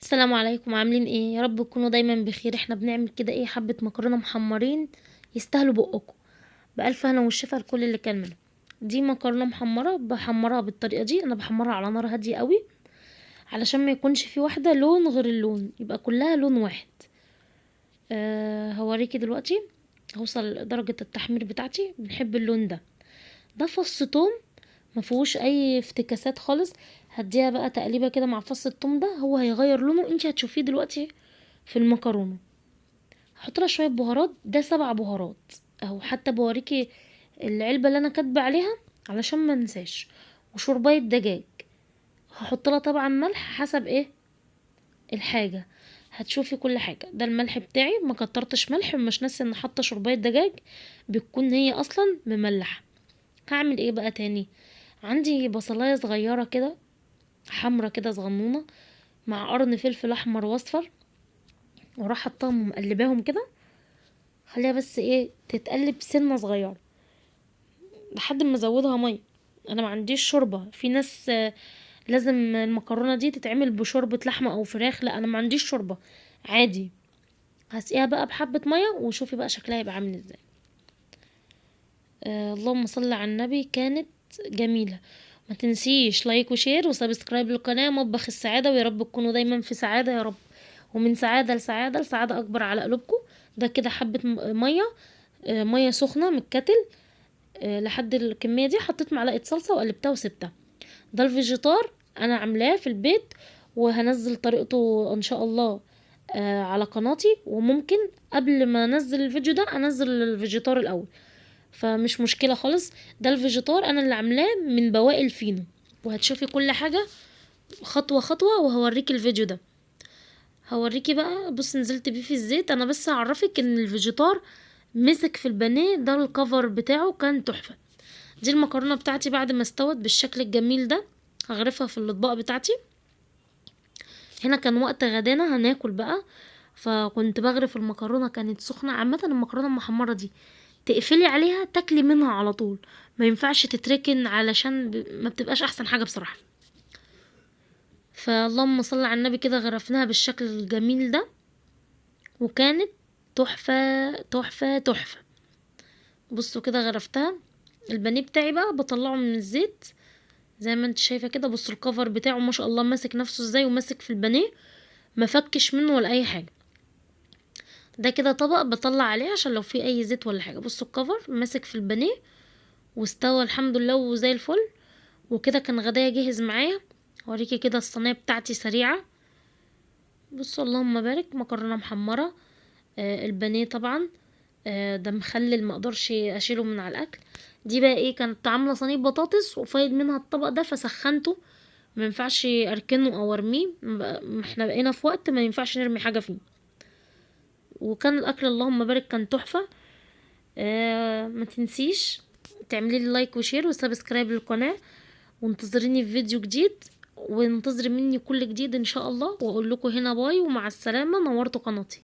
السلام عليكم، عاملين ايه؟ يا رب تكونوا دايما بخير. احنا بنعمل كده ايه، حبة مكرونة محمرين يستاهلوا بقكم. بألف هنا والشفا لكل اللي كان منهم. دي مكرونة محمرة بحمرها بالطريقة دي، انا بحمرها على نار هادية قوي علشان ما يكونش في واحدة لون غير اللون، يبقى كلها لون واحد. هوريكي دلوقتي. هوصل درجة التحمير بتاعتي، بنحب اللون ده. ده فص توم، مفيهوش اي افتكاسات خالص. هديها بقى تقليبة كده مع فص التوم ده، هو هيغير لونه، انتي هتشوفيه دلوقتي في المكرونة. هحط لها شويه بهارات، ده 7 بهارات اهو، حتى بوريكي العلبه اللي انا كاتبه عليها علشان ما انساش. وشوربايه دجاج، هحط لها طبعا ملح حسب ايه الحاجه. هتشوفي كل حاجه. ده الملح بتاعي، ما كترتش ملح، مش ناسي ان حاطه شوربايه دجاج بتكون هي اصلا مملحه. هعمل ايه بقى تاني؟ عندي بصلايه صغيره كده، حمرة كده صغنونه، مع قرن فلفل احمر واصفر، وراح حطاهم ومقلباهم كده. خليها بس ايه تتقلب سنه صغيره لحد ما ازودها ميه. انا ما عنديش شوربه. في ناس لازم المكرونه دي تتعمل بشوربه لحمه او فراخ، لا انا ما عنديش شوربه، عادي. هسقيها بقى بحبه ميه وشوفي بقى شكلها يبقى عامل ازاي. اللهم صل على النبي، كانت جميله. ما تنسيش لايك وشير وسبسكرايب للقناه مطبخ السعاده، ويا رب تكونوا دايما في سعاده يا رب، ومن سعاده لسعاده لسعاده اكبر على قلوبكم. ده كده حبه ميه، ميه سخنه من الكتل. لحد الكميه دي حطيت معلقه صلصه وقلبتها وسبتها. ده الفيجيتار، انا عاملاه في البيت، وهنزل طريقته ان شاء الله على قناتي. وممكن قبل ما انزل الفيديو ده انزل الفيجيتار الاول، فمش مشكله خالص. ده الفيجيتار انا اللي عاملاه من بواقي الفينو، وهتشوفي كل حاجه خطوه خطوه. وهوريكي الفيديو ده، هوريكي بقى. بص نزلت بيه في الزيت. انا بس هعرفك ان الفيجيتار مسك في البانيه ده، الكفر بتاعه كان تحفه. دي المكرونه بتاعتي بعد ما استوت بالشكل الجميل ده، هغرفها في الاطباق بتاعتي. هنا كان وقت غدانا هناكل بقى، فكنت بغرف المكرونه، كانت سخنه. عامه المكرونه المحمره دي تقفلي عليها تاكلي منها على طول، ما ينفعش تتركن علشان ما بتبقاش احسن حاجه بصراحه. فاللهم صل على النبي، كده غرفناها بالشكل الجميل ده، وكانت تحفه تحفه تحفه. بصوا كده غرفتها. البانيه بتاعي بقى بطلعه من الزيت زي ما انت شايفه كده. بصوا الكفر بتاعه ما شاء الله ماسك نفسه ازاي، وماسك في البانيه، ما فكش منه ولا اي حاجه. ده كده طبق بطلع عليه عشان لو في اي زيت ولا حاجه. بصوا الكفر ماسك في البانيه واستوى الحمد لله وزي الفل. وكده كان غدايا جاهز معايا. اوريكي كده الصينيه بتاعتي سريعه. بصوا اللهم بارك، مكرونه محمره، البانيه طبعا ده مخلل، ما اقدرش اشيله من على الاكل. دي بقى ايه، كانت عامله صينيه بطاطس وفايد منها الطبق ده فسخنته، ما ينفعش اركنه او ارميه، احنا بقينا في وقت ما ينفعش نرمي حاجه فيه. وكان الاكل اللهم بارك كان تحفه. ما تنسيش تعملي لي لايك وشير وسبسكرايب للقناه، وانتظريني في فيديو جديد، وانتظري مني كل جديد ان شاء الله. واقول لكم هنا باي ومع السلامه، نورتوا قناتي.